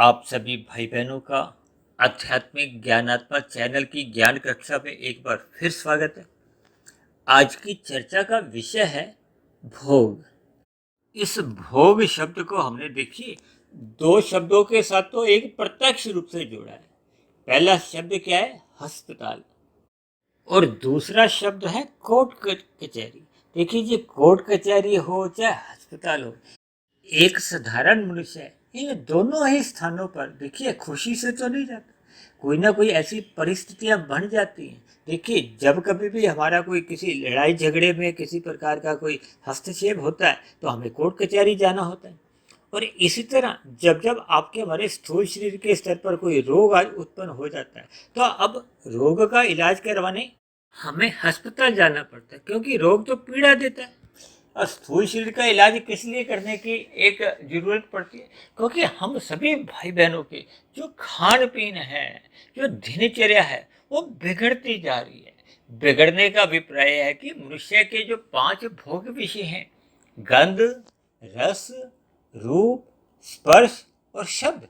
आप सभी भाई बहनों का आध्यात्मिक ज्ञानात्मक चैनल की ज्ञान कक्षा में एक बार फिर स्वागत है। आज की चर्चा का विषय है भोग। इस भोग शब्द को हमने देखिए दो शब्दों के साथ तो एक प्रत्यक्ष रूप से जोड़ा है। पहला शब्द क्या है? अस्पताल। और दूसरा शब्द है कोर्ट कचहरी। देखिए जी, कोर्ट कचहरी हो चाहे अस्पताल हो, एक साधारण मनुष्य है, इन दोनों ही स्थानों पर देखिए खुशी से तो नहीं जाता। कोई ना कोई ऐसी परिस्थितियां बन जाती हैं। देखिए, जब कभी भी हमारा कोई किसी लड़ाई झगड़े में किसी प्रकार का कोई हस्तक्षेप होता है तो हमें कोर्ट कचहरी जाना होता है। और इसी तरह जब जब आपके हमारे स्थूल शरीर के स्तर पर कोई रोग आज उत्पन्न हो जाता है तो अब रोग का इलाज करवाने हमें अस्पताल जाना पड़ता है, क्योंकि रोग तो पीड़ा देता है। और स्थूल शरीर का इलाज किस लिए करने की एक जरूरत पड़ती है? क्योंकि हम सभी भाई बहनों के जो खान पीन है, जो दिनचर्या है, वो बिगड़ती जा रही है। बिगड़ने का अभिप्राय है कि मनुष्य के जो 5 भोग विषय हैं, गंध, रस, रूप, स्पर्श और शब्द,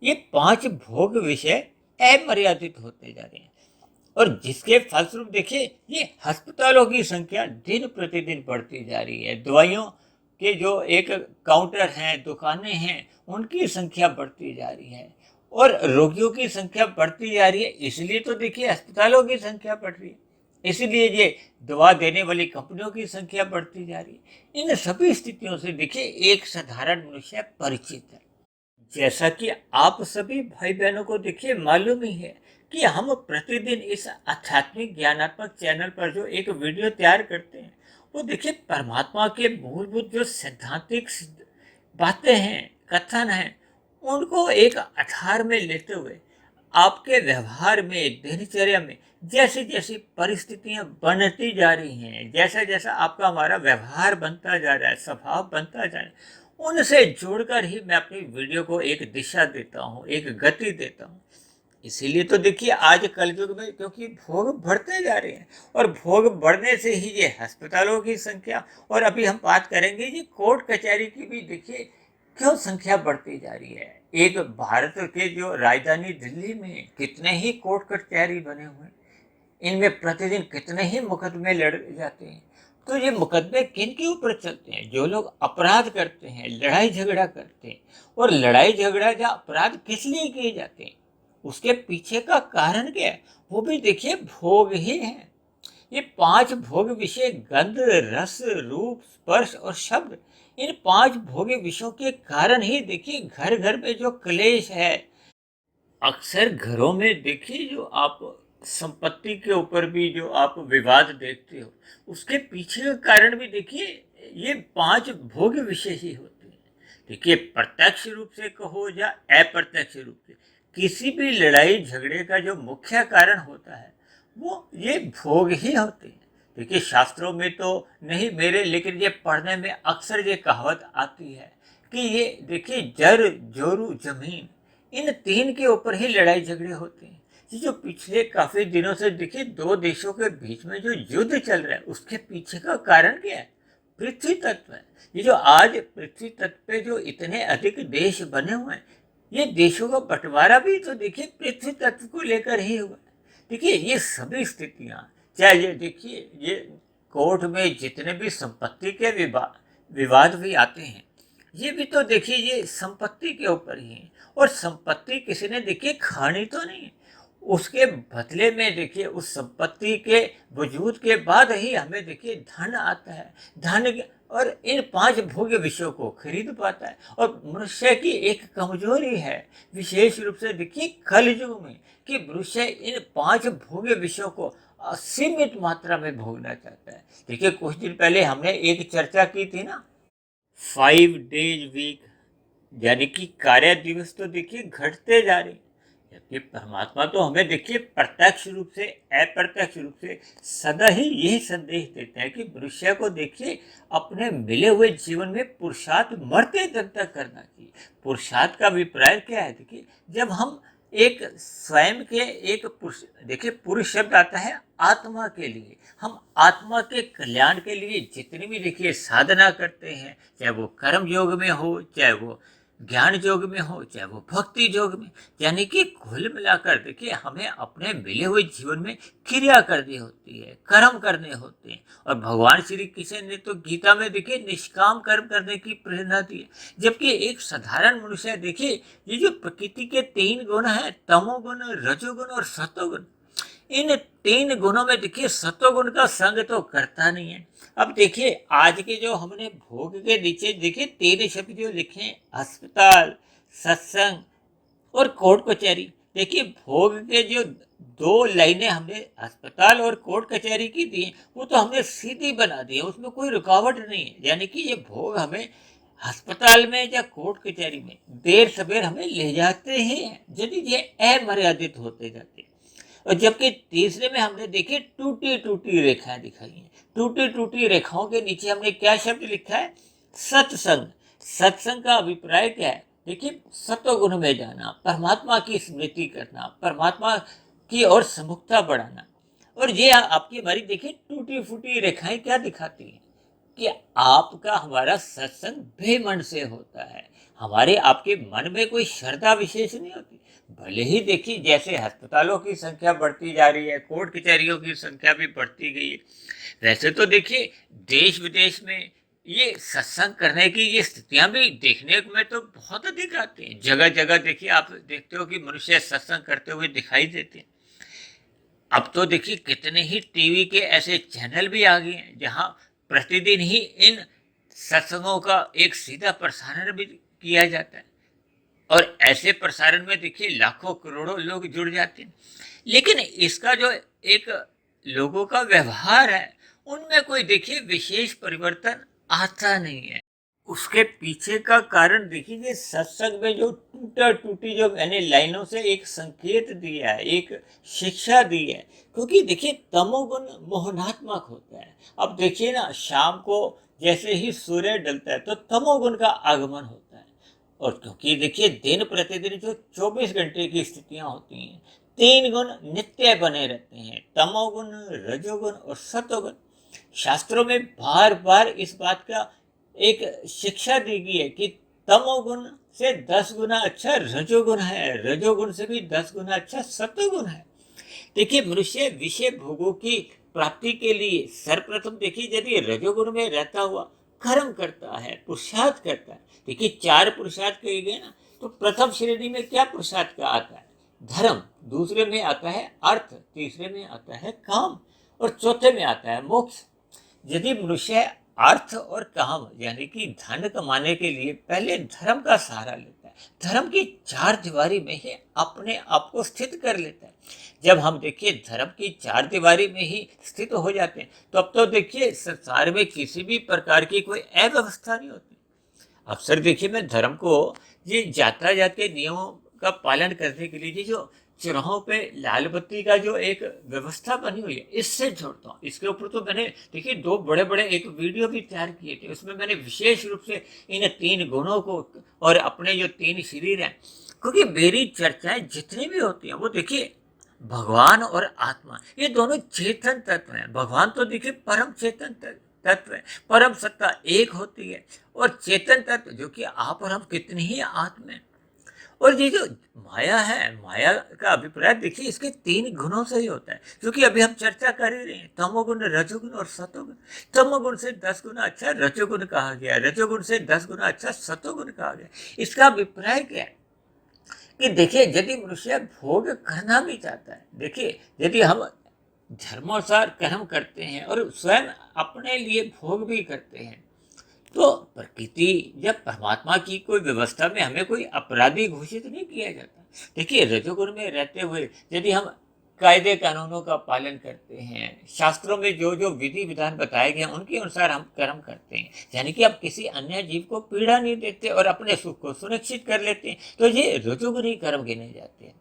ये 5 भोग विषय अमर्यादित होते जा रहे हैं। और जिसके फलस्वरूप देखिए ये अस्पतालों की संख्या दिन प्रतिदिन बढ़ती जा रही है। दवाइयों के जो एक काउंटर हैं, दुकानें हैं, उनकी संख्या बढ़ती जा रही है और रोगियों की संख्या बढ़ती जा रही है। इसलिए तो देखिए अस्पतालों की संख्या बढ़ रही है, इसलिए ये दवा देने वाली कंपनियों की संख्या बढ़ती जा रही है। इन सभी स्थितियों से देखिए एक साधारण मनुष्य परिचित है। जैसा कि आप सभी भाई बहनों को देखिए मालूम ही है कि हम प्रतिदिन इस आध्यात्मिक ज्ञानात्मक चैनल पर जो एक वीडियो तैयार करते हैं, वो देखिए परमात्मा के मूलभूत जो सैद्धांतिक बातें हैं, कथन हैं, उनको एक आधार में लेते हुए आपके व्यवहार में, दिनचर्या में जैसी जैसी परिस्थितियां बनती जा रही हैं, जैसा जैसा आपका हमारा व्यवहार बनता जा रहा है, स्वभाव बनता जा रहा है, उनसे जोड़कर ही मैं अपनी वीडियो को एक दिशा देता हूँ, एक गति देता हूँ। इसीलिए तो देखिए आज कलयुग में, क्योंकि भोग बढ़ते जा रहे हैं और भोग बढ़ने से ही ये अस्पतालों की संख्या, और अभी हम बात करेंगे ये कोर्ट कचहरी की भी, देखिए क्यों संख्या बढ़ती जा रही है। एक भारत के जो राजधानी दिल्ली में कितने ही कोर्ट कचहरी बने हुए हैं, इनमें प्रतिदिन कितने ही मुकदमे लड़े जाते हैं। तो ये मुकदमे किन के ऊपर चलते हैं? जो लोग अपराध करते हैं, लड़ाई झगड़ा करते हैं। और लड़ाई झगड़ा या अपराध किस लिए किए जाते हैं, उसके पीछे का कारण क्या है? वो भी देखिए भोग ही है। ये 5 भोग विषय, गंध, रस, रूप, स्पर्श और शब्द, इन 5 भोग विषयों के कारण ही देखिए घर घर में जो क्लेश है। अक्सर घरों में देखिए जो आप संपत्ति के ऊपर भी जो आप विवाद देखते हो, उसके पीछे का कारण भी देखिए ये 5 भोग विषय ही होते हैं। देखिए प्रत्यक्ष रूप से कहो या अप्रत्यक्ष रूप से, किसी भी लड़ाई झगड़े का जो मुख्य कारण होता है वो ये भोग ही होते हैं। देखिए शास्त्रों में तो नहीं मेरे, लेकिन ये पढ़ने में अक्सर ये कहावत आती है कि ये देखिए जर जोरू जमीन, इन 3 के ऊपर ही लड़ाई झगड़े होते हैं। ये जो पिछले काफी दिनों से देखिए 2 देशों के बीच में जो युद्ध चल रहा है, उसके पीछे का कारण क्या है? पृथ्वी तत्व है। ये जो आज पृथ्वी तत्व पे जो इतने अधिक देश बने हुए हैं, ये देशों का बंटवारा भी तो देखिए पृथ्वी तत्व को लेकर ही हुआ है। देखिए ये सभी स्थितियां, चाहे ये देखिए ये कोर्ट में जितने भी संपत्ति के विवाद भी आते हैं, ये भी तो देखिए ये संपत्ति के ऊपर ही है। और संपत्ति किसी ने देखिए खानी तो नहीं है, उसके बदले में देखिए उस संपत्ति के वजूद के बाद ही हमें देखिए धन आता है। और इन 5 भोग्य विषयों को खरीद पाता है। और मनुष्य की एक कमजोरी है, विशेष रूप से देखिए कलयुग में, कि मनुष्य इन 5 भोग्य विषयों को असीमित मात्रा में भोगना चाहता है। देखिए कुछ दिन पहले हमने एक चर्चा की थी ना, 5 डेज वीक, यानी कि कार्य दिवस तो देखिए घटते जा रहे हैं। जबकि परमात्मा तो हमें देखिए प्रत्यक्ष रूप से, अप्रत्यक्ष रूप से सदा ही यही संदेश देते हैं कि मनुष्य को देखिए अपने मिले हुए जीवन में पुरुषार्थ मरते दम तक करना चाहिए। पुरुषार्थ का अभिप्राय क्या है? देखिए जब हम एक स्वयं के एक पुरुष, देखिए पुरुष शब्द आता है आत्मा के लिए, हम आत्मा के कल्याण के लिए जितनी भी देखिए साधना करते हैं, चाहे वो कर्म योग में हो, चाहे वो ज्ञान योग में हो चाहे वो भक्ति योग में, यानी कि कुल मिलाकर देखिए हमें अपने मिले हुए जीवन में क्रिया करनी होती है, कर्म करने होते हैं। और भगवान श्री कृष्ण ने तो गीता में देखिए निष्काम कर्म करने की प्रेरणा दी है। जबकि एक साधारण मनुष्य देखिए ये जो प्रकृति के 3 गुण है, तमोगुण, रजोगुण और सतोगुण, इन 3 गुणों में देखिए सतोगुण का संग तो करता नहीं है। अब देखिए आज के जो हमने भोग के नीचे देखिए 3 शब्द जो लिखे हैं, अस्पताल, सत्संग और कोर्ट कचहरी। देखिए भोग के जो 2 लाइनें हमने अस्पताल और कोर्ट कचहरी की दी हैं, वो तो हमने सीधी बना दी है, उसमें कोई रुकावट नहीं है। यानी कि ये भोग हमें अस्पताल में या कोर्ट कचहरी में देर सवेर हमें ले जाते ही हैं, यदि ये अमर्यादित होते जाते। और जबकि तीसरे में हमने देखिए टूटी टूटी रेखाएं दिखाई हैं। टूटी टूटी रेखाओं के नीचे हमने क्या शब्द लिखा है? सत्संग। सत्संग का अभिप्राय क्या है? देखिए सत्वगुण में जाना, परमात्मा की स्मृति करना, परमात्मा की ओर समुखता बढ़ाना। और ये आपकी हमारी देखिए टूटी फूटी रेखाएं क्या दिखाती हैं कि आपका हमारा सत्संग बेमन से होता है। हमारे आपके मन में कोई श्रद्धा विशेष नहीं होती। भले ही देखिए जैसे अस्पतालों की संख्या बढ़ती जा रही है, कोर्ट कचहरियों की संख्या भी बढ़ती गई है, वैसे तो देखिए देश विदेश में ये सत्संग करने की ये स्थितियां भी देखने में तो बहुत अधिक आती हैं। जगह जगह देखिए आप देखते हो कि मनुष्य सत्संग करते हुए दिखाई देते हैं। अब तो देखिए कितने ही टीवी के ऐसे चैनल भी आ गए हैं जहां प्रतिदिन ही इन सत्संगों का एक सीधा प्रसारण भी किया जाता है। और ऐसे प्रसारण में देखिए लाखों करोड़ों लोग जुड़ जाते हैं। लेकिन इसका जो एक लोगों का व्यवहार है उनमें कोई देखिए विशेष परिवर्तन आता नहीं है। उसके पीछे का कारण देखिए सत्संग में जो टूटा टूटी जो मैंने लाइनों से एक संकेत दिया है, एक शिक्षा दी है। क्योंकि देखिए तमोगुण मोहनात्मक होता है। अब देखिए ना शाम को जैसे ही सूर्य डलता है तो तमोगुण का आगमन होता है। और क्योंकि देखिए दिन प्रतिदिन जो 24 घंटे की स्थितियां होती हैं, 3 गुण नित्य बने रहते हैं, तमोगुण, रजोगुण और सतोगुण। शास्त्रों में बार बार इस बात का एक शिक्षा दी गई है कि तमोगुण से 10 गुना अच्छा रजोगुण है, रजोगुण से भी 10 गुना अच्छा सतोगुण है। देखिए मनुष्य विषय भोगों की प्राप्ति के लिए सर्वप्रथम देखिए यदि रजोगुण में रहता हुआ कर्म करता है, पुरुषार्थ करता है। देखिए 4 पुरुषार्थ कहे गए ना, तो प्रथम श्रेणी में क्या पुरुषार्थ का आता है? धर्म, दूसरे में आता है अर्थ, तीसरे में आता है काम और चौथे में आता है मोक्ष। यदि मनुष्य अर्थ और काम यानी कि धन कमाने के लिए पहले धर्म का सहारा लेता है, धर्म की 4 दीवारी में ही अपने आप को स्थित कर लेता है। जब हम देखिए धर्म की 4 दीवारी में ही स्थित हो जाते हैं तो अब तो देखिए संसार में किसी भी प्रकार की कोई अव्यवस्था नहीं होती। अक्सर देखिए मैं धर्म को ये यातायात के नियमों का पालन करने के लिए जो चौराहों पे लाल बत्ती का जो एक व्यवस्था बनी हुई है इससे जोड़ता हूँ। इसके ऊपर तो मैंने देखिए 2 बड़े बड़े एक वीडियो भी तैयार किए थे। उसमें मैंने विशेष रूप से इन 3 गुणों को और अपने जो 3 शरीर हैं, क्योंकि मेरी चर्चाएं जितनी भी होती हैं वो देखिए भगवान और आत्मा ये दोनों चेतन तत्व हैं। भगवान तो देखिए परम चेतन तत्व है, परम सत्ता एक होती है। और चेतन तत्व जो कि आप और हम कितने ही आत्मा हैं। और ये जो माया है, माया का अभिप्राय देखिए इसके 3 गुणों से ही होता है, क्योंकि अभी हम चर्चा कर ही रहे हैं तमोगुण, रजोगुण और सतोगुण। तमोगुण से 10 गुना अच्छा रजोगुण कहा गया, रजोगुण से 10 गुना अच्छा सतोगुण कहा गया। इसका अभिप्राय क्या है कि देखिए यदि मनुष्य भोग करना भी चाहता है, देखिए यदि हम धर्मानुसार कर्म करते हैं और स्वयं अपने लिए भोग भी करते हैं तो प्रकृति या परमात्मा की कोई व्यवस्था में हमें कोई अपराधी घोषित नहीं किया जाता। देखिए रजोगुण में रहते हुए यदि हम कायदे कानूनों का पालन करते हैं, शास्त्रों में जो जो विधि विधान बताए गए हैं उनके अनुसार हम कर्म करते हैं, यानी कि आप किसी अन्य जीव को पीड़ा नहीं देते और अपने सुख को सुनिश्चित कर लेते हैं, तो ये रजोगुणी कर्म गिने जाते हैं।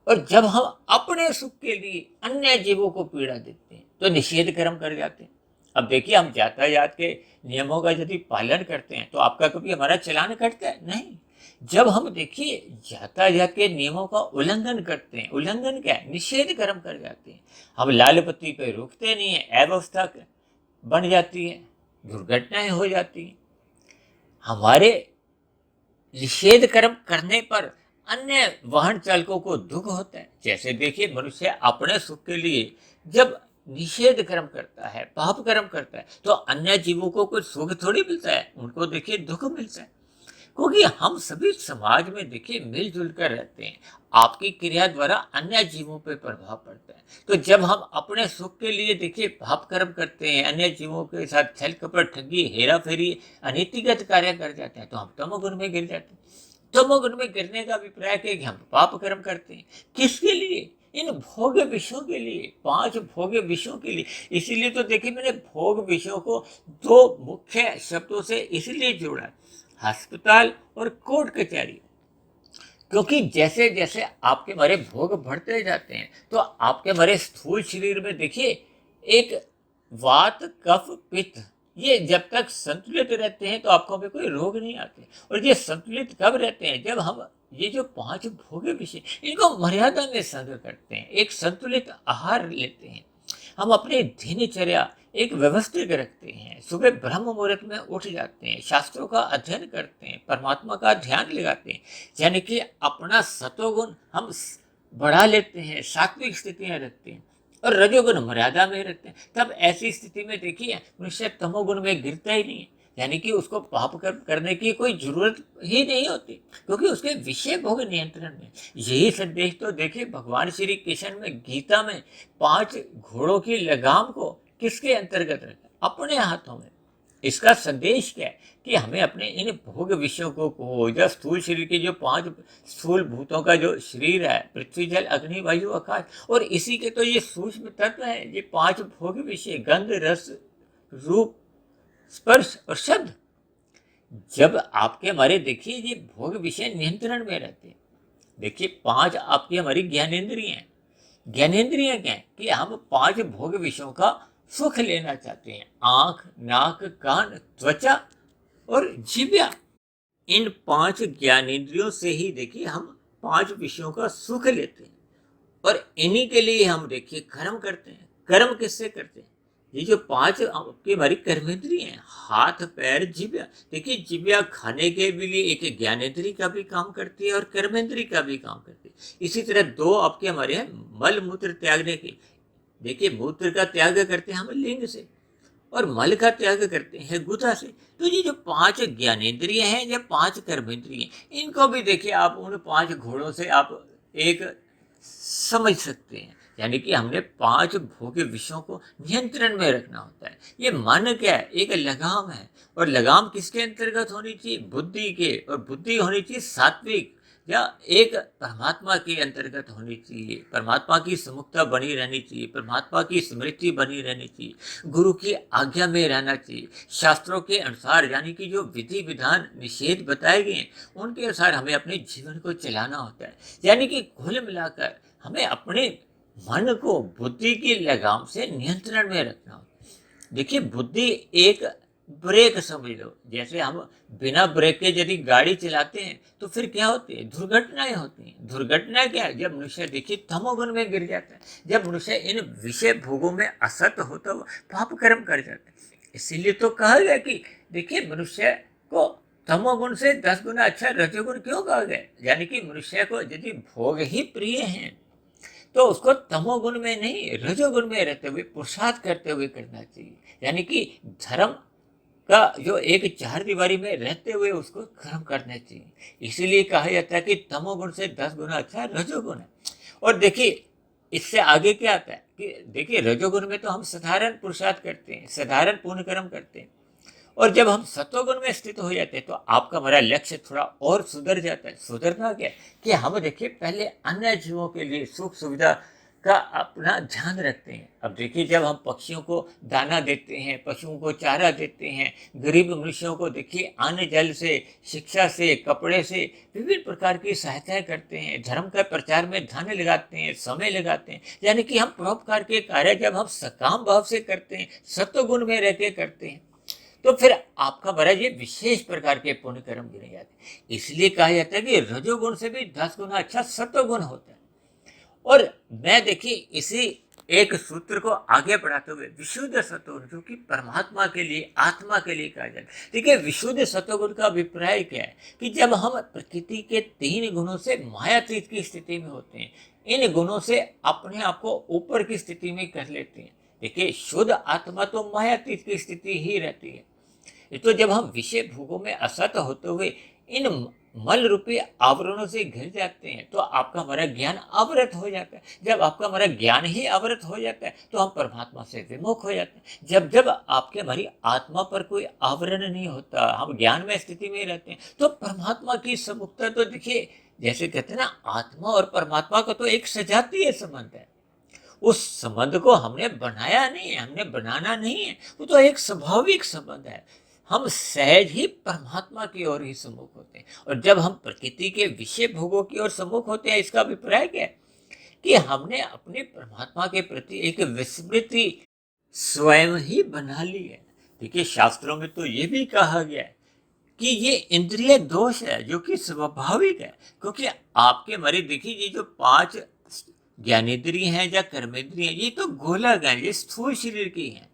और जब हम अपने सुख के लिए अन्य जीवों को पीड़ा देते हैं तो निषेध कर्म कर जाते हैं। अब देखिए हम यातायात के नियमों का यदि पालन करते हैं तो आपका कभी हमारा चालान कटता है? नहीं। जब हम देखिए यातायात के नियमों का उल्लंघन करते हैं, उल्लंघन क्या है? निषेध कर्म कर जाते हैं। हम लाल बत्ती पे रुकते नहीं है, अव्यवस्था बन जाती है, दुर्घटनाएं हो जाती हैं। हमारे निषेध कर्म करने पर अन्य वाहन चालकों को दुख होता है। जैसे देखिए, मनुष्य अपने सुख के लिए जब निषेध कर्म करता है, पाप कर्म करता है, तो अन्य जीवों को कोई सुख थोड़ी मिलता है, उनको देखिए दुख मिलता है। क्योंकि हम सभी समाज में देखिए मिलजुल कर रहते हैं। आपकी क्रिया द्वारा अन्य जीवों पर प्रभाव पड़ता है। तो जब हम अपने सुख के लिए देखिए पाप कर्म करते हैं, अन्य जीवों के साथ छल कपट, ठगी, हेरा फेरी, अनीतिगत कार्य कर जाते हैं, तो हम तमोगुण में गिर जाते हैं। तमोगुण में गिरने का अभिप्राय है कि हम पाप कर्म करते हैं। किसके लिए? इन भोग विषयों के लिए, 5 भोग विषयों के लिए। इसीलिए तो देखिए मैंने भोग विषयों को 2 मुख्य शब्दों से इसलिए जोड़ा, अस्पताल और कोर्ट कचहरी। क्योंकि जैसे जैसे आपके हमारे भोग बढ़ते जाते हैं, तो आपके हमारे स्थूल शरीर में देखिए एक वात, कफ, पित्त, ये जब तक संतुलित रहते हैं तो आपको भी कोई रोग नहीं आते। और ये संतुलित कब रहते हैं? जब हम ये जो 5 भोग विषय, इनको मर्यादा में संग करते हैं, एक संतुलित आहार लेते हैं, हम अपनी दिनचर्या एक व्यवस्थित रखते हैं, सुबह ब्रह्म मुहूर्त में उठ जाते हैं, शास्त्रों का अध्ययन करते हैं, परमात्मा का ध्यान लगाते हैं, यानी कि अपना सतोगुण हम बढ़ा लेते हैं, सात्विक स्थितियां रखते हैं और रजोगुण मर्यादा में रखते हैं। तब ऐसी स्थिति में देखिए मनुष्य तमोगुण में गिरता ही नहीं है, यानी कि उसको पाप करने की कोई जरूरत ही नहीं होती, क्योंकि उसके विषय भोग नियंत्रण में। यही संदेश तो देखिए भगवान श्री कृष्ण में गीता में 5 घोड़ों की लगाम को किसके अंतर्गत रखा? अपने हाथों में। इसका संदेश क्या है? कि हमें अपने इन भोग विषयों को या स्थूल शरीर के जो 5 स्थूल भूतों का जो शरीर है, पृथ्वी, जल, अग्नि, वायु, आकाश, और इसी के तो ये सूक्ष्म तत्व है, ये 5 भोग विषय, गंध, रस, रूप, स्पर्श और शब्द। जब आपके हमारे देखिए ये भोग विषय नियंत्रण में रहते हैं। देखिए 5 आपकी हमारी ज्ञानेंद्रिय हैं। ज्ञानेंद्रिय क्या है? कि हम 5 भोग विषयों का सुख लेना चाहते हैं। आंख, नाक, कान, त्वचा और जीव्या, इन 5 ज्ञानेंद्रियों से ही देखिए हम 5 विषयों का सुख लेते हैं। और इन्हीं के लिए हम देखिए कर्म करते हैं। कर्म किससे करते हैं? ये जो 5 आपकी हमारी कर्मेंद्रिय हैं, हाथ, पैर, जिह्वा। देखिए जिह्वा खाने के भी लिए एक ज्ञानेंद्रिय का भी काम करती है और कर्मेंद्रिय का भी काम करती है। इसी तरह 2 आपके हमारे हैं मल मूत्र त्यागने की। देखिए मूत्र का त्याग करते हैं हम लिंग से, और मल का त्याग करते हैं गुदा से। तो ये जो 5 ज्ञानेंद्रिय हैं, ये 5 कर्मेंद्रिय, इनको भी देखिए आप उन 5 घोड़ों से आप एक समझ सकते हैं। यानी कि हमने 5 भोग्य विषयों को नियंत्रण में रखना होता है। ये मन क्या है? एक लगाम है। और लगाम किसके अंतर्गत होनी चाहिए? बुद्धि के। और बुद्धि होनी चाहिए सात्विक, या एक परमात्मा के अंतर्गत होनी चाहिए। परमात्मा की सुमुखता बनी रहनी चाहिए, परमात्मा की स्मृति बनी रहनी चाहिए, गुरु की आज्ञा में रहना चाहिए। शास्त्रों के अनुसार, यानी कि जो विधि विधान निषेध बताए गए हैं, उनके अनुसार हमें अपने जीवन को चलाना होता है। यानी कि कुल मिलाकर हमें अपने मन को बुद्धि की लगाम से नियंत्रण में रखना होता है। देखिए बुद्धि एक ब्रेक समझ लो। जैसे हम बिना ब्रेक के यदि गाड़ी चलाते हैं तो फिर क्या होती है? दुर्घटनाएं होती हैं। दुर्घटना क्या है? जब मनुष्य देखिए तमोगुण में गिर जाता है, जब मनुष्य इन विषय भोगों में असत होता हुआ पाप कर्म कर जाता है। इसीलिए तो कहा गया कि देखिए मनुष्य को तमोगुण से 10 गुना अच्छा रजोगुण क्यों कहा गया? यानी कि मनुष्य को यदि भोग ही प्रिय हैं तो उसको तमोगुण में नहीं, रजोगुण में रहते हुए पुरुषार्थ करते हुए करना चाहिए। यानी कि धर्म का जो एक 4 दीवारी में रहते हुए उसको कर्म करना चाहिए। इसीलिए कहा जाता है कि तमोगुण से 10 गुना अच्छा रजोगुण है। और देखिए इससे आगे क्या आता है कि देखिए रजोगुण में तो हम साधारण पुरुषार्थ करते हैं, साधारण पुण्य कर्म करते हैं। और जब हम सत्वगुण में स्थित हो जाते हैं तो आपका हमारा लक्ष्य थोड़ा और सुधर जाता है। सुधरना क्या है? कि हम देखिए पहले अन्य जीवों के लिए सुख सुविधा का अपना ध्यान रखते हैं। अब देखिए जब हम पक्षियों को दाना देते हैं, पशुओं को चारा देते हैं, गरीब मनुष्यों को देखिए अन्न जल से, शिक्षा से, कपड़े से विभिन्न प्रकार की सहायताएं करते हैं, धर्म का प्रचार में धन लगाते हैं, समय लगाते हैं। यानी कि हम परोपकार के कार्य जब हम सकाम भाव से करते हैं, सत्वगुण में रह के करते हैं, तो फिर आपका महाराज ये विशेष प्रकार के पुण्य कर्म गिने जाते हैं। इसलिए कहा जाता है कि रजोगुण से भी 10 गुना अच्छा सत्वगुण होता है। और मैं देखिए इसी एक सूत्र को आगे बढ़ाते हुए विशुद्ध सत्वगुण जो कि परमात्मा के लिए, आत्मा के लिए कहा जाए। देखिए, विशुद्ध सत्वगुण का अभिप्राय क्या है कि जब हम प्रकृति के 3 गुणों से मायातीत की स्थिति में होते हैं, इन गुणों से अपने आप को ऊपर की स्थिति में कर लेते हैं। देखिए, शुद्ध आत्मा तो मायातीत की स्थिति ही रहती है। ये तो जब हम विषय भोगों में असत होते हुए इन मल रूपी आवरणों से घिर जाते हैं तो आपका हमारा ज्ञान अवरत हो जाता है। जब आपका हमारा ज्ञान ही अवरत हो जाता है तो हम परमात्मा से विमुख हो जाते हैं। जब जब आपके हमारी आत्मा पर कोई आवरण नहीं होता, हम ज्ञान में स्थिति में रहते हैं, तो परमात्मा की सम्मुखता तो देखिए, जैसे कहते हैं ना, आत्मा और परमात्मा का तो एक सजातीय संबंध है। उस संबंध को हमने बनाया नहीं है, हमने बनाना नहीं है, वो तो एक स्वाभाविक संबंध है। हम सहज ही परमात्मा की ओर ही सम्मुख होते हैं। और जब हम प्रकृति के विषय भोगों की ओर सम्मुख होते हैं, इसका अभिप्राय क्या है कि हमने अपने परमात्मा के प्रति एक विस्मृति स्वयं ही बना ली है। देखिए, शास्त्रों में तो ये भी कहा गया है कि ये इंद्रिय दोष है जो कि स्वाभाविक है, क्योंकि आपके मरे देखिए, ये जो 5 ज्ञानेंद्रिय हैं या कर्मेंद्रिय हैं, ये तो गोलक हैं, ये स्थूल शरीर की हैं।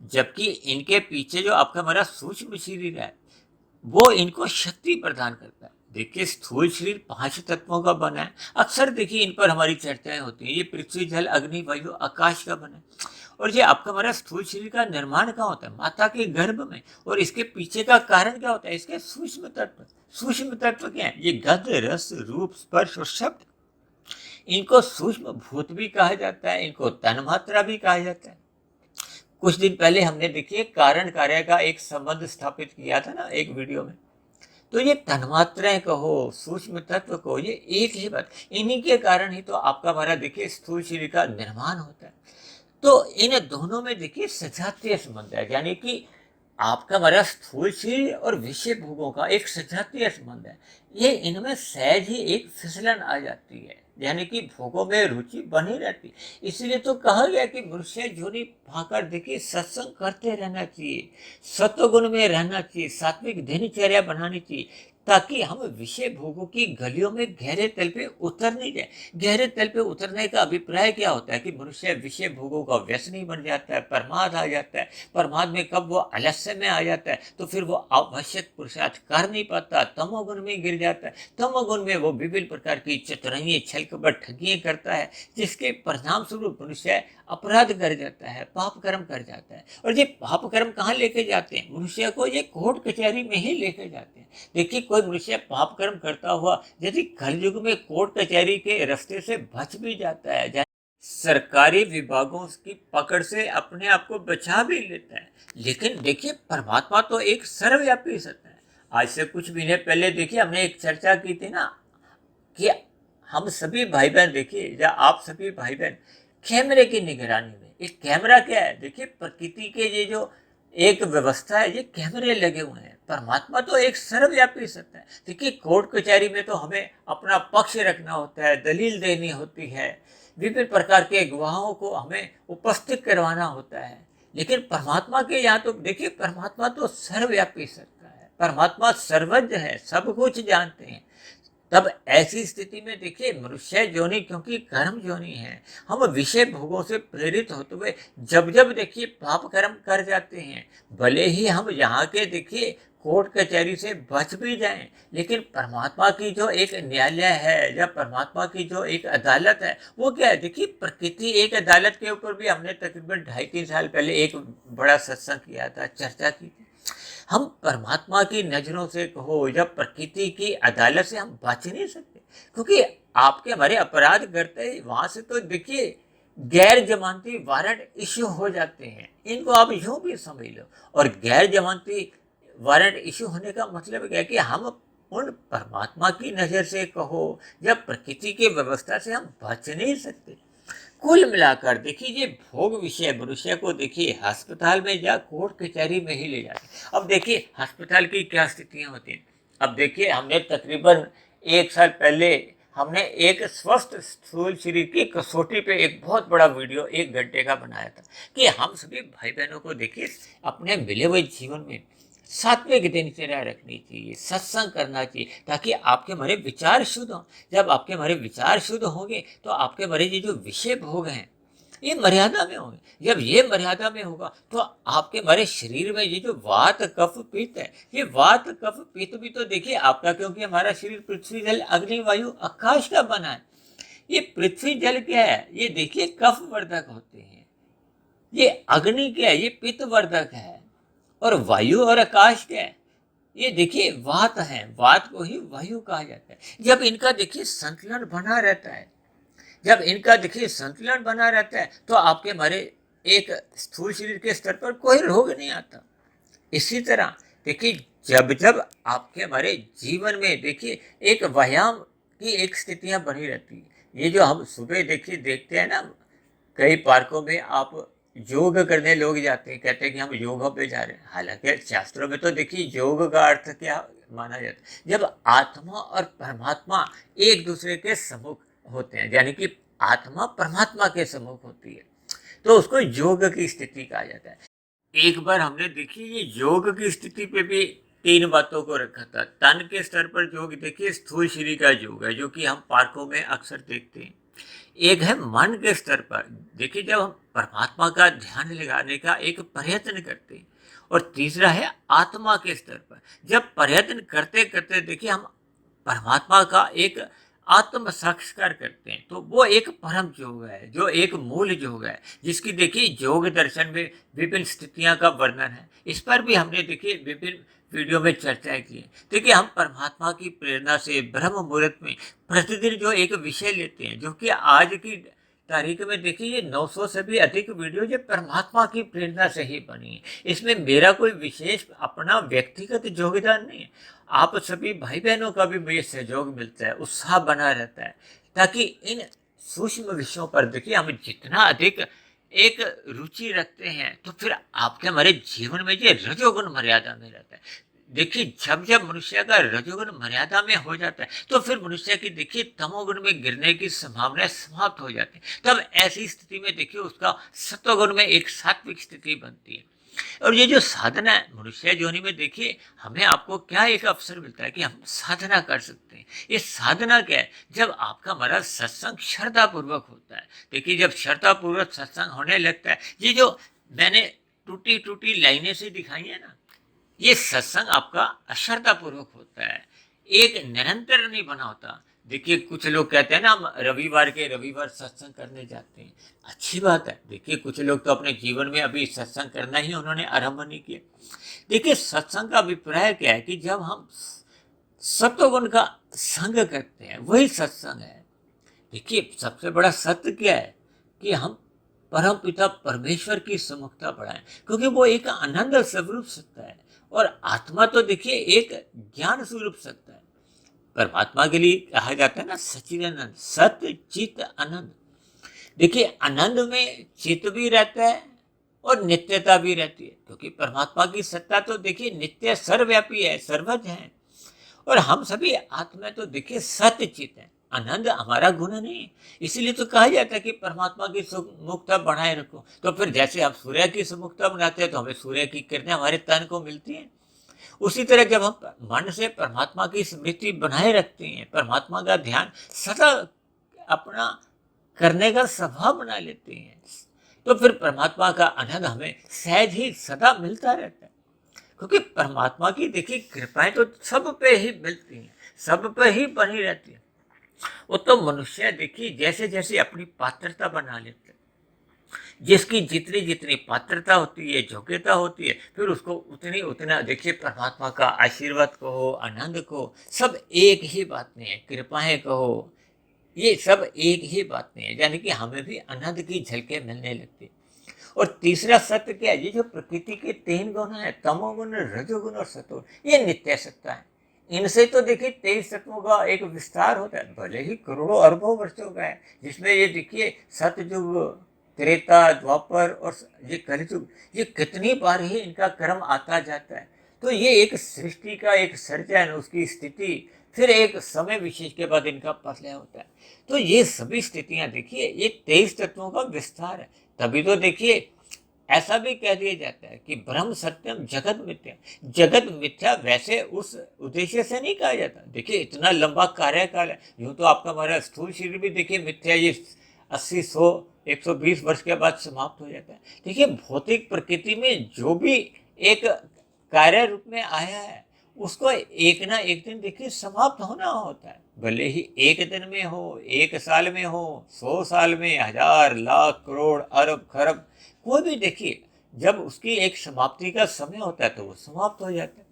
जबकि इनके पीछे जो आपका हमारा सूक्ष्म शरीर है, वो इनको शक्ति प्रदान करता है। देखिए, स्थूल शरीर 5 तत्वों का बना है। अक्सर देखिए, इन पर हमारी चर्चाएं होती हैं। ये पृथ्वी, जल, अग्नि, वायु, आकाश का बना है। और ये आपका हमारा स्थूल शरीर का निर्माण कहाँ होता है? माता के गर्भ में। और इसके पीछे का कारण क्या होता है? इसके सूक्ष्म तत्व। सूक्ष्म तत्व क्या है? ये गंध, रस, रूप, स्पर्श और शब्द। इनको सूक्ष्म भूत भी कहा जाता है, इनको तन्मात्रा भी कहा जाता है। कुछ दिन पहले हमने देखिए कारण कार्य का एक संबंध स्थापित किया था ना, एक वीडियो में। तो ये तन्मात्राएं कहो, सूक्ष्म तत्व कहो, ये एक ही बात, इन्हीं के कारण ही तो आपका हमारा देखिए स्थूल शरीर का निर्माण होता है। तो इन दोनों में देखिए सजातीय संबंध है, यानी कि आपका हमारा स्थूल शरीर और विषय भोगों का एक सजातीय संबंध है। ये इनमें सहज ही एक फिसलन आ जाती है, यानी कि भोगों में रुचि बनी रहती। इसलिए तो कहा गया कि मनुष्य जोनी पाकर देखिए सत्संग करते रहना चाहिए, सत्वगुण में रहना चाहिए, सात्विक दिनचर्या बनानी चाहिए, ताकि हम विषय भोगों की गलियों में गहरे तल पे उतर नहीं जाए। गहरे तल पे उतरने का अभिप्राय क्या होता है कि मनुष्य विषय भोगों का व्यसनी बन जाता है, प्रमाद आ जाता है। प्रमाद में कब वो आलस्य में आ जाता है तो फिर वो आवश्यक पुरुषार्थ कर नहीं पाता, तमोगुण में गिर जाता है। तमोगुण में वो विभिन्न प्रकार की चतुराइयां, छल कपट, ठगियां करता है, जिसके परिणाम स्वरूप मनुष्य अपराध कर जाता है, पाप कर्म कर जाता है। और ये पाप कर्म कहाँ लेके जाते हैं? मनुष्य को ये कोर्ट कचहरी में ही लेके जाते हैं। देखिए, कोई मनुष्य पाप कर्म करता हुआ यदि कलयुग में कोर्ट कचहरी के रास्ते से बच भी जाता है, सरकारी विभागों की पकड़ से अपने आप को बचा भी लेता है, लेकिन देखिए, परमात्मा तो एक सर्वव्यापी सत्ता है। आज से कुछ महीने पहले देखिए, हमने एक चर्चा की थी ना कि हम सभी भाई बहन, देखिए, या आप सभी भाई बहन कैमरे की निगरानी में। एक कैमरा क्या है? देखिए, प्रकृति के ये जो एक व्यवस्था है, ये कैमरे लगे हुए हैं। परमात्मा तो एक सर्वव्यापी सत्ता है। देखिए, कोर्ट कचहरी में तो हमें अपना पक्ष रखना होता है, दलील देनी होती है, विभिन्न प्रकार के गवाहों को हमें उपस्थित करवाना होता है। लेकिन परमात्मा के यहाँ तो देखिए, परमात्मा तो सर्वव्यापी सत्ता है, परमात्मा सर्वज्ञ है, सब कुछ जानते हैं। तब ऐसी स्थिति में देखिए, मनुष्य जोनि क्योंकि कर्म जोनि है, हम विषय भोगों से प्रेरित होते हुए जब जब देखिए पाप कर्म कर जाते हैं, भले ही हम यहाँ के देखिए कोर्ट कचहरी से बच भी जाएं, लेकिन परमात्मा की जो एक न्यायालय है या परमात्मा की जो एक अदालत है, वो क्या है? देखिए, प्रकृति एक अदालत के ऊपर भी हमने तकरीबन 2.5-3 साल पहले एक बड़ा सत्संग किया था, चर्चा की थी। हम परमात्मा की नजरों से कहो या प्रकृति की अदालत से हम बच नहीं सकते, क्योंकि आपके हमारे अपराध करते ही वहां से तो देखिए गैर जमानती वारंट इश्यू हो जाते हैं। इनको आप यूं भी समझ लो। और गैर जमानती वारंट इश्यू होने का मतलब क्या है कि हम उन परमात्मा की नजर से कहो या प्रकृति की व्यवस्था से हम बच नहीं सकते। कुल मिलाकर देखिए, ये भोग विषय मनुष्य को देखिए अस्पताल में या कोर्ट कचहरी में ही ले जाते। अब देखिए, अस्पताल की क्या स्थितियां होती हैं। अब देखिए, हमने तकरीबन 1 साल पहले हमने एक स्वस्थ स्थूल शरीर की कसौटी पे एक बहुत बड़ा वीडियो 1 घंटे का बनाया था कि हम सभी भाई बहनों को देखिए अपने मिले हुए जीवन में सात्विक दिनचर्या रखनी चाहिए, सत्संग करना चाहिए, ताकि आपके हमारे विचार शुद्ध हों। जब आपके हमारे विचार शुद्ध होंगे तो आपके हमारे ये जो विषय भोग हैं, ये मर्यादा में होंगे। जब ये मर्यादा में होगा तो आपके हमारे शरीर में ये जो वात कफ पित्त है, ये वात कफ पित्त भी तो देखिए आपका, क्योंकि हमारा शरीर पृथ्वी जल अग्नि वायु आकाश का बना है। ये पृथ्वी जल क्या है, ये देखिए कफ वर्धक होते हैं। ये अग्नि क्या है, ये पित्त वर्धक है। और वायु और आकाश क्या है, ये देखिए वात है, वात को ही वायु कहा जाता है। जब इनका देखिए संतुलन बना रहता है, जब इनका देखिए संतुलन बना रहता है तो आपके हमारे एक स्थूल शरीर के स्तर पर कोई रोग नहीं आता। इसी तरह देखिए जब जब आपके हमारे जीवन में देखिए एक व्यायाम की एक स्थितियां बनी रहती है। ये जो हम सुबह देखिए देखते हैं ना, कई पार्कों में आप योग करने लोग जाते हैं, कहते हैं कि हम योग पे जा रहे हैं। हालांकि शास्त्रों में तो देखिए योग का अर्थ क्या माना जाता है, जब आत्मा और परमात्मा एक दूसरे के सम्मुख होते हैं, यानी कि आत्मा परमात्मा के सम्मुख होती है, तो उसको योग की स्थिति कहा जाता है। एक बार हमने देखी ये योग की स्थिति पे भी तीन बातों को रखा था। तन के स्तर पर योग देखिए स्थूल शरीर का योग है, जो कि हम पार्कों में अक्सर देखते हैं। एक है मन के स्तर पर, देखिए जब हम परमात्मा का ध्यान लगाने का एक प्रयत्न करते हैं। और तीसरा है आत्मा के स्तर पर, जब प्रयत्न करते करते देखिए हम परमात्मा का एक आत्म साक्षात्कार करते हैं, तो वो एक परम योग है, जो एक मूल योग है, जिसकी देखिए योग दर्शन में विभिन्न स्थितियां का वर्णन है। इस पर भी हमने देखिए विभिन्न वीडियो में चर्चा की है। देखिए हम परमात्मा की प्रेरणा से ब्रह्म मुहूर्त में प्रतिदिन जो एक विषय लेते हैं, जो कि आज की तारीख में देखिए ये 900 से भी अधिक वीडियो जो परमात्मा की प्रेरणा से ही बनी है। इसमें मेरा कोई विशेष अपना व्यक्तिगत योगदान नहीं है। आप सभी भाई बहनों का भी मुझे सहयोग मिलता है, उत्साह बना रहता है, ताकि इन सूक्ष्म विषयों पर देखिए हम जितना अधिक एक रुचि रखते हैं, तो फिर आपके हमारे जीवन में ये रजोगुण मर्यादा में रहता है। देखिए जब जब मनुष्य का रजोगुण मर्यादा में हो जाता है, तो फिर मनुष्य की देखिए तमोगुण में गिरने की संभावना समाप्त हो जाती है। तब ऐसी स्थिति में देखिए उसका सत्वगुण में एक सात्विक स्थिति बनती है। और ये जो साधना है मनुष्य योनि में, देखिए हमें आपको क्या एक अवसर मिलता है कि हम साधना कर सकते हैं। ये साधना क्या है, जब आपका हमारा सत्संग श्रद्धा पूर्वक होता है। देखिए जब श्रद्धा पूर्वक सत्संग होने लगता है, ये जो मैंने टूटी टूटी लाइनें से दिखाई है ना, ये सत्संग आपका अश्रद्धा पूर्वक होता है, एक निरंतर नहीं बना होता। देखिए कुछ लोग कहते हैं ना हम रविवार के रविवार सत्संग करने जाते हैं, अच्छी बात है। देखिए कुछ लोग तो अपने जीवन में अभी सत्संग करना ही उन्होंने आरंभ नहीं किया। देखिए सत्संग का अभिप्राय क्या है कि जब हम सत्वगुण का संग करते हैं वही सत्संग है। देखिए सबसे बड़ा सत्य क्या है कि हम परम पिता परमेश्वर की सम्मुखता बढ़ाएं, क्योंकि वो एक आनंद स्वरूप सत्ता है। और आत्मा तो देखिए एक ज्ञान स्वरूप सत्ता है। परमात्मा के लिए कहा जाता है ना सच्चिदानंद, सत्य चित आनंद। देखिए आनंद में चित भी रहता है और नित्यता भी रहती है, क्योंकि परमात्मा की सत्ता तो देखिए नित्य सर्वव्यापी है, सर्वज्ञ है। और हम सभी आत्मा तो देखिए सत्य चित है, आनंद हमारा गुण नहीं है। इसीलिए तो कहा जाता है कि परमात्मा की सुमुखता बनाए रखो। तो फिर जैसे हम सूर्य की सुमुखता बनाते हैं तो हमें सूर्य की किरणें हमारे तन को मिलती हैं, उसी तरह जब हम मन से परमात्मा की स्मृति बनाए रखते हैं, परमात्मा का ध्यान सदा अपना करने का स्वभाव बना लेते हैं, तो फिर परमात्मा का आनंद हमें सहज ही सदा मिलता रहता है। क्योंकि परमात्मा की देखिए कृपाएं तो सब पे ही मिलती हैं, सब पे ही बनी रहती है। वो तो मनुष्य देखिए जैसे जैसे अपनी पात्रता बना लेते हैं, जिसकी जितनी जितनी पात्रता होती है, योग्यता होती है, फिर उसको उतनी उतना देखिए परमात्मा का आशीर्वाद कहो, आनंद कहो, सब एक ही बात नहीं है, कृपाएं कहो, ये सब एक ही बात नहीं है। यानी कि हमें भी आनंद की झलकें मिलने लगती। और तीसरा सत्य क्या है, ये जो प्रकृति के तीन गुण है, तमोगुण, रजोगुण और सत्वगुण, ये नित्य सत्ता है। इनसे तो देखिए 23 तत्वों का एक विस्तार होता है, भले ही करोड़ों अरबों वर्षों का है, जिसमें ये देखिए सतयुग, त्रेता, द्वापर और ये कलयुग, ये कितनी बार ही इनका क्रम आता जाता है। तो ये एक सृष्टि का एक सर्जन, उसकी स्थिति, फिर एक समय विशेष के बाद इनका प्रलय होता है। तो ये सभी स्थितियां देखिए ये 23 तत्वों का विस्तार है। तभी तो देखिए ऐसा भी कह दिया जाता है कि ब्रह्म सत्यम जगत मिथ्या। जगत मिथ्या वैसे उस उद्देश्य से नहीं कहा जाता। देखिए इतना लंबा कार्यकाल है, यूं तो आपका हमारा स्थूल शरीर भी देखिए मिथ्या, ये 80, 100, 120 वर्ष के बाद समाप्त हो जाता है। देखिए भौतिक प्रकृति में जो भी एक कार्य रूप में आया है उसको एक ना एक दिन देखिए समाप्त होना होता है, भले ही एक दिन में हो, एक साल में हो, 100 साल में, हजार, लाख, करोड़, अरब, खरब, कोई भी देखिए जब उसकी एक समाप्ति का समय होता है तो वो समाप्त हो जाता है।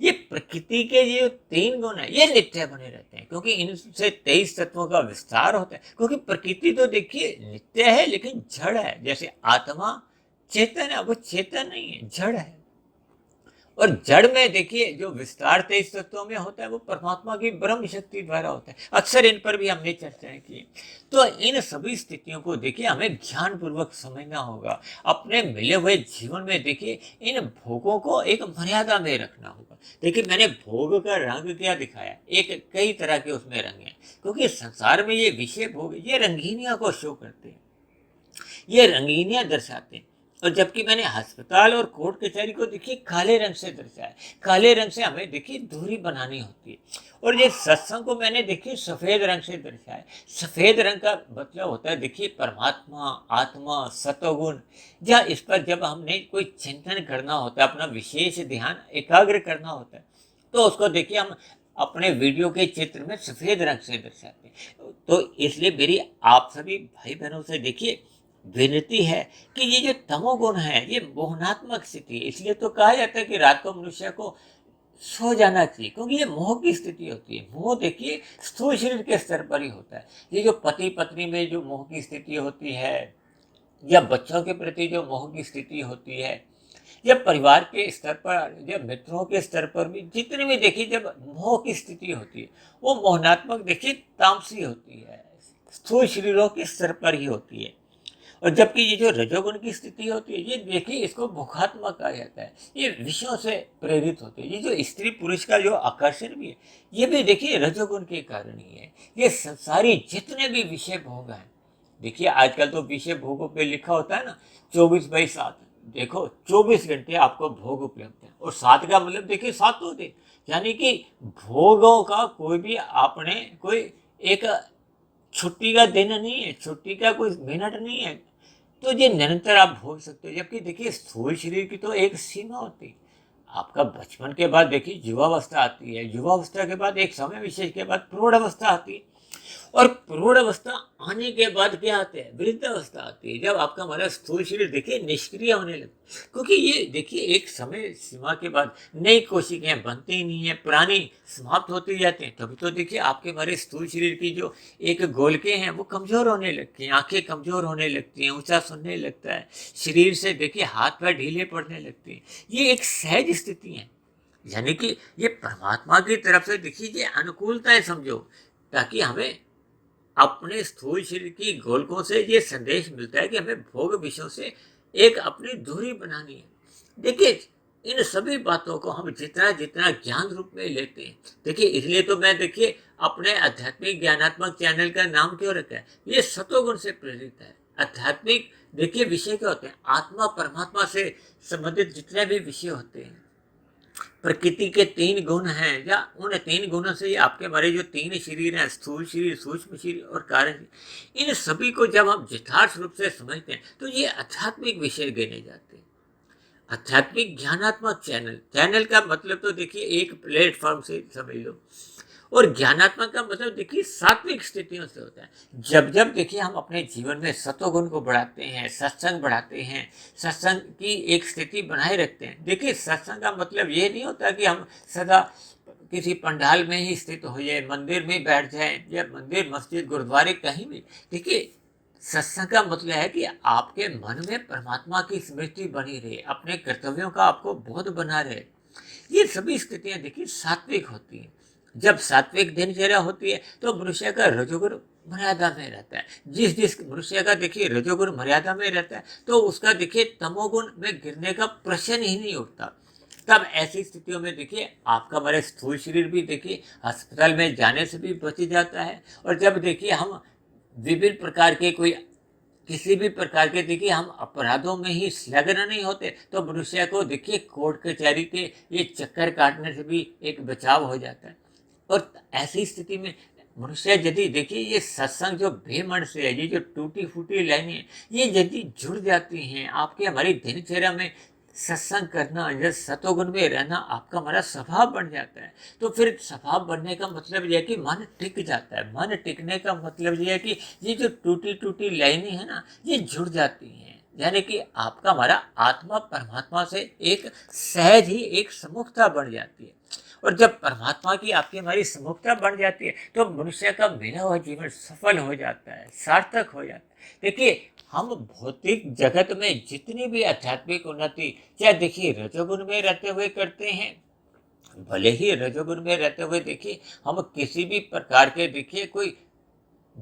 ये प्रकृति के ये 3 गुण है ये नित्य बने रहते हैं, क्योंकि इनसे 23 तत्वों का विस्तार होता है। क्योंकि प्रकृति तो देखिए नित्य है लेकिन जड़ है, जैसे आत्मा चेतन है, वो चेतन नहीं है, जड़ है। और जड़ में देखिए जो विस्तार 23 तत्वों में होता है वो परमात्मा की ब्रह्म शक्ति द्वारा होता है। अक्सर इन पर भी हमने चर्चाएं की। तो इन सभी स्थितियों को देखिए हमें ध्यान पूर्वक समझना होगा। अपने मिले हुए जीवन में देखिए इन भोगों को एक मर्यादा में रखना होगा। देखिए मैंने भोग का रंग क्या दिखाया, एक कई तरह के उसमें रंग हैं, क्योंकि संसार में ये विषय भोग ये रंगीनियां को शो करते हैं, ये रंगीनियां दर्शाते हैं। और जबकि मैंने अस्पताल और कोर्ट कचहरी को देखिए काले रंग से दर्शाया, काले रंग से हमें देखिए दूरी बनानी होती है। और ये सत्संग को मैंने देखिए सफेद रंग से दर्शाया। सफेद रंग का मतलब होता है देखिए परमात्मा, आत्मा, सतोगुण। या इस पर जब हमने कोई चिंतन करना होता है, अपना विशेष ध्यान एकाग्र करना होता है, तो उसको देखिए हम अपने वीडियो के चित्र में सफेद रंग से दर्शाते हैं। तो इसलिए मेरी आप सभी भाई बहनों से देखिए विनती है कि ये जो तमोगुण है ये मोहनात्मक स्थिति है। इसलिए तो कहा जाता है कि रात को मनुष्य को सो जाना चाहिए, क्योंकि ये मोह की स्थिति होती है। मोह देखिए स्थूल शरीर के स्तर पर ही होता है। ये जो पति पत्नी में जो मोह की स्थिति होती है, या बच्चों के प्रति जो मोह की स्थिति होती है, या परिवार के स्तर पर, या मित्रों के स्तर पर भी जितनी भी देखिए जब मोह की स्थिति होती है वो मोहनात्मक देखिए तामसी होती है, स्थूल शरीरों के स्तर पर ही होती है। और जबकि ये जो रजोगुण की स्थिति होती है ये देखिए इसको भोगात्मक कहा जाता है, ये विषयों से प्रेरित होते हैं। ये जो स्त्री पुरुष का जो आकर्षण भी है ये भी देखिए रजोगुण के कारण ही है। ये सारी जितने भी विषय भोग हैं, देखिए आजकल तो विषय भोगों पे लिखा होता है ना 24/7। देखो 24 घंटे आपको भोग उपलब्ध है, और 7 का मतलब देखिए 7 दिन, यानी कि भोगों का कोई भी आपने कोई एक छुट्टी का दिन नहीं है, छुट्टी का कोई मिनट नहीं है। तो ये निरंतर आप भोग सकते हो। जबकि देखिए स्थूल शरीर की तो एक सीमा होती है। आपका बचपन के बाद देखिए युवावस्था आती है, युवावस्था के बाद एक समय विशेष के बाद प्रौढ़ अवस्था आती है, और प्रौढ़ अवस्था आने के बाद क्या आते हैं, वृद्ध अवस्था आती है, जब आपका हमारा स्थूल शरीर देखिए निष्क्रिय होने लगता है। क्योंकि ये देखिए एक समय सीमा के बाद नई कोशिकाएं बनती ही नहीं है, पुरानी समाप्त होती जाती हैं। तभी तो देखिए आपके हमारे स्थूल शरीर की जो एक गोलकें हैं वो कमजोर होने लगती हैं, आंखें कमजोर होने लगती हैं, ऊंचा सुनने लगता है, शरीर से देखिए हाथ पैर ढीले पड़ने लगते हैं। ये एक सहज स्थिति है, यानी कि ये परमात्मा की तरफ से देखिए ये अनुकूलता है समझो, ताकि हमें अपने स्थूल शरीर की गोलकों से ये संदेश मिलता है कि हमें भोग विषयों से एक अपनी दूरी बनानी है। देखिए इन सभी बातों को हम जितना जितना ज्ञान रूप में लेते हैं, देखिए इसलिए तो मैं देखिए अपने आध्यात्मिक ज्ञानात्मक चैनल का नाम क्यों रखा है, ये सतोगुण से प्रेरित है। आध्यात्मिक देखिए विषय क्या होते हैं, आत्मा परमात्मा से संबंधित जितने भी विषय होते हैं, प्रकृति के 3 गुण हैं, या उन 3 गुणों से ही आपके हमारे जो 3 शरीर हैं, स्थूल शरीर, सूक्ष्म शरीर और कारण शरीर, इन सभी को जब हम यथार्थ रूप से समझते हैं तो ये आध्यात्मिक विषय गिने जाते हैं। आध्यात्मिक ज्ञानात्मक चैनल, चैनल का मतलब तो देखिए एक प्लेटफॉर्म से समझ लो, और ज्ञानात्मक का मतलब देखिए सात्विक स्थितियों से होता है। जब जब देखिए हम अपने जीवन में सतोगुण को बढ़ाते हैं, सत्संग बढ़ाते हैं, सत्संग की एक स्थिति बनाए रखते हैं। देखिए सत्संग का मतलब ये नहीं होता कि हम सदा किसी पंडाल में ही स्थित हो जाए, मंदिर में बैठ जाए, या मंदिर मस्जिद गुरुद्वारे कहीं भी। देखिए सत्संग का मतलब है कि आपके मन में परमात्मा की स्मृति बनी रहे, अपने कर्तव्यों का आपको बोध बना रहे। ये सभी स्थितियां देखिए सात्विक होती हैं। जब सात्विक दिनचर्या होती है तो मनुष्य का रजोगुण मर्यादा में रहता है। जिस जिस मनुष्य का देखिए रजोगुण मर्यादा में रहता है तो उसका देखिए तमोगुण में गिरने का प्रश्न ही नहीं उठता। तब ऐसी स्थितियों में देखिए आपका हमारे स्थूल शरीर भी देखिए अस्पताल में जाने से भी बच जाता है। और जब देखिए हम विभिन्न प्रकार के कोई किसी भी प्रकार के देखिए हम अपराधों में ही संलग्न नहीं होते तो मनुष्य को देखिए कोर्ट कचहरी के ये चक्कर काटने से भी एक बचाव हो जाता है। और ऐसी स्थिति में मनुष्य यदि देखिए ये सत्संग जो बेमन से है, ये जो टूटी फूटी लाइनें, ये यदि जुड़ जाती हैं आपके हमारी दिनचर्या में, सत्संग करना या सतोगुण में रहना आपका हमारा स्वभाव बन जाता है। तो फिर स्वभाव बनने का मतलब यह है कि मन टिक जाता है। मन टिकने का मतलब यह है कि ये जो टूटी टूटी लाइनें हैं ना, ये जुड़ जाती हैं। यानी कि आपका हमारा आत्मा परमात्मा से एक सहज ही एक समुखता बन जाती है। और जब परमात्मा की आपकी हमारी समुखता बन जाती है तो मनुष्य का मिला हुआ जीवन सफल हो जाता है, सार्थक हो जाता है। देखिए हम भौतिक जगत में जितनी भी आध्यात्मिक उन्नति, चाहे देखिए रजोगुण में रहते हुए करते हैं, भले ही रजोगुण में रहते हुए देखिए हम किसी भी प्रकार के देखिए कोई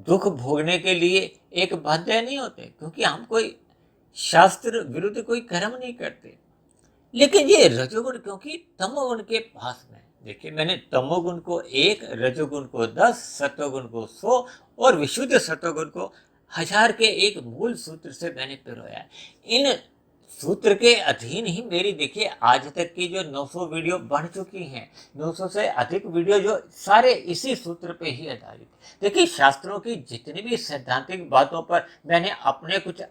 दुख भोगने के लिए एक बाध्य नहीं होते, क्योंकि हम कोई शास्त्र विरुद्ध कोई कर्म नहीं करते। लेकिन ये रजोगुण क्योंकि तमोगुण के पास में, देखिए मैंने तमोगुण को 1, रजोगुण को 10, सतोगुण को 100 और विशुद्ध सतोगुण को 1000 के एक मूल सूत्र से मैंने पिरोया है। इन सूत्र के अधीन ही मेरी देखिए आज तक की जो 900 वीडियो बन चुकी हैं, 900 से अधिक वीडियो जो सारे इसी सूत्र पे ही आधारित। देखिए शास्त्रों की जितनी भी सैद्धांतिक बातों पर मैंने अपने कुछ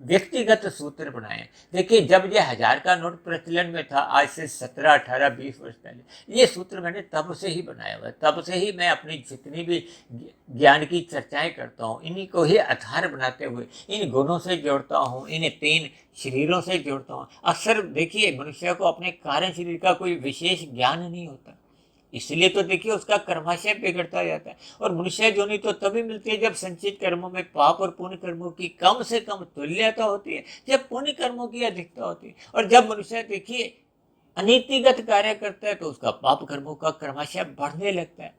व्यक्तिगत सूत्र बनाए। देखिए जब ये 1000 का नोट प्रचलन में था, आज से 17, 18, 20 वर्ष पहले, ये सूत्र मैंने तब से ही बनाया हुआ है। तब से ही मैं अपनी जितनी भी ज्ञान की चर्चाएं करता हूँ, इन्हीं को ही आधार बनाते हुए इन गुणों से जोड़ता हूँ, इन 3 शरीरों से जोड़ता हूँ। अक्सर देखिए मनुष्य को अपने कारण शरीर का कोई विशेष ज्ञान नहीं होता, इसलिए तो देखिए उसका कर्माशय बिगड़ता जाता है। और मनुष्य योनि तो तभी मिलती है जब संचित कर्मों में पाप और पुण्य कर्मों की कम से कम तुल्यता होती है, जब पुण्य कर्मों की अधिकता होती है। और जब मनुष्य देखिए अनीतिगत कार्य करता है तो उसका पाप कर्मों का कर्माशय बढ़ने लगता है।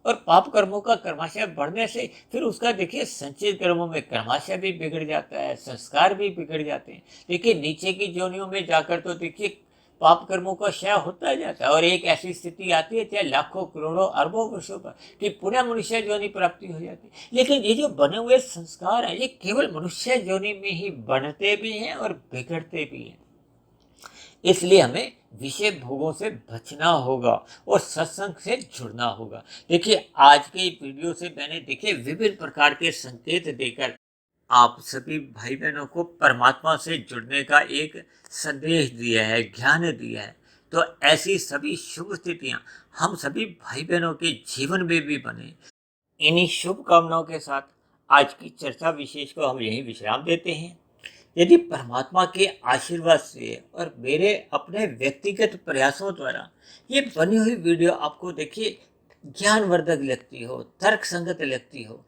और पाप कर्मों का कर्माशय बढ़ने से फिर उसका देखिए संचित कर्मों में कर्माशय भी बिगड़ जाता है, संस्कार भी बिगड़ जाते हैं। देखिए नीचे की योनियों में जाकर तो देखिए पाप कर्मों का क्षय होता जाता है और एक ऐसी स्थिति आती है, चाहे लाखों करोड़ों अरबों वर्षों पर, कि पुनः मनुष्य योनि प्राप्ति हो जाती है। लेकिन ये जो बने हुए संस्कार हैं, ये केवल मनुष्य योनि में ही बनते भी हैं और बिगड़ते भी हैं। इसलिए हमें विषय भोगों से बचना होगा और सत्संग से जुड़ना होगा। देखिए आज के वीडियो से मैंने देखिए विभिन्न प्रकार के संकेत देकर आप सभी भाई बहनों को परमात्मा से जुड़ने का एक संदेश दिया है, ज्ञान दिया है। तो ऐसी सभी शुभ स्थितियां हम सभी भाई बहनों के जीवन में भी बने, इन्हीं शुभकामनाओं के साथ आज की चर्चा विशेष को हम यहीं विश्राम देते हैं। यदि परमात्मा के आशीर्वाद से और मेरे अपने व्यक्तिगत प्रयासों द्वारा ये बनी हुई वीडियो आपको देखिए ज्ञानवर्धक लगती हो, तर्क संगत लगती हो,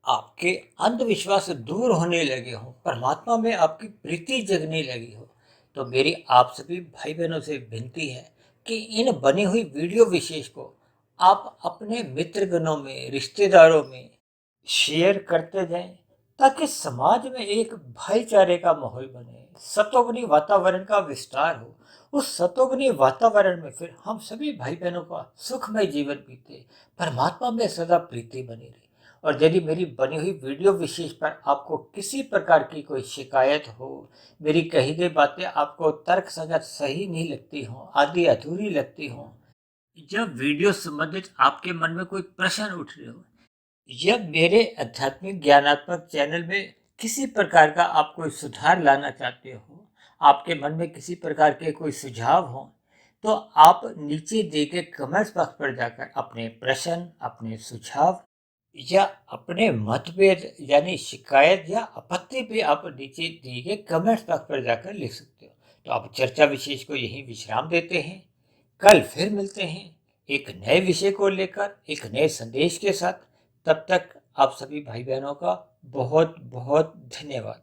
आपके अंधविश्वास दूर होने लगे हो, परमात्मा में आपकी प्रीति जगने लगी हो, तो मेरी आप सभी भाई बहनों से विनती है कि इन बनी हुई वीडियो विशेष को आप अपने मित्रगणों में, रिश्तेदारों में शेयर करते जाएं, ताकि समाज में एक भाईचारे का माहौल बने, सतोगुणी वातावरण का विस्तार हो। उस सतोगुणी वातावरण में फिर हम सभी भाई बहनों का सुखमय जीवन बीते, परमात्मा में सदा प्रीति बनी रहे। और यदि मेरी बनी हुई वीडियो विशेष पर आपको किसी प्रकार की कोई शिकायत हो, मेरी कही गई बातें आपको तर्क संगत सही नहीं लगती हो, आधी अधूरी लगती हो, जब वीडियो संबंधित आपके मन में कोई प्रश्न उठ रहे हो, जब मेरे आध्यात्मिक ज्ञानात्मक चैनल में किसी प्रकार का आप कोई सुधार लाना चाहते हो, आपके मन में किसी प्रकार के कोई सुझाव हो, तो आप नीचे दिए गए कमेंट्स बॉक्स पर जाकर अपने प्रश्न, अपने सुझाव या अपने मतभेद यानी शिकायत या आपत्ति भी आप नीचे दिए गए कमेंट्स बॉक्स पर जाकर लिख सकते हो। तो आप चर्चा विशेष को यहीं विश्राम देते हैं। कल फिर मिलते हैं एक नए विषय को लेकर, एक नए संदेश के साथ। तब तक आप सभी भाई बहनों का बहुत बहुत धन्यवाद।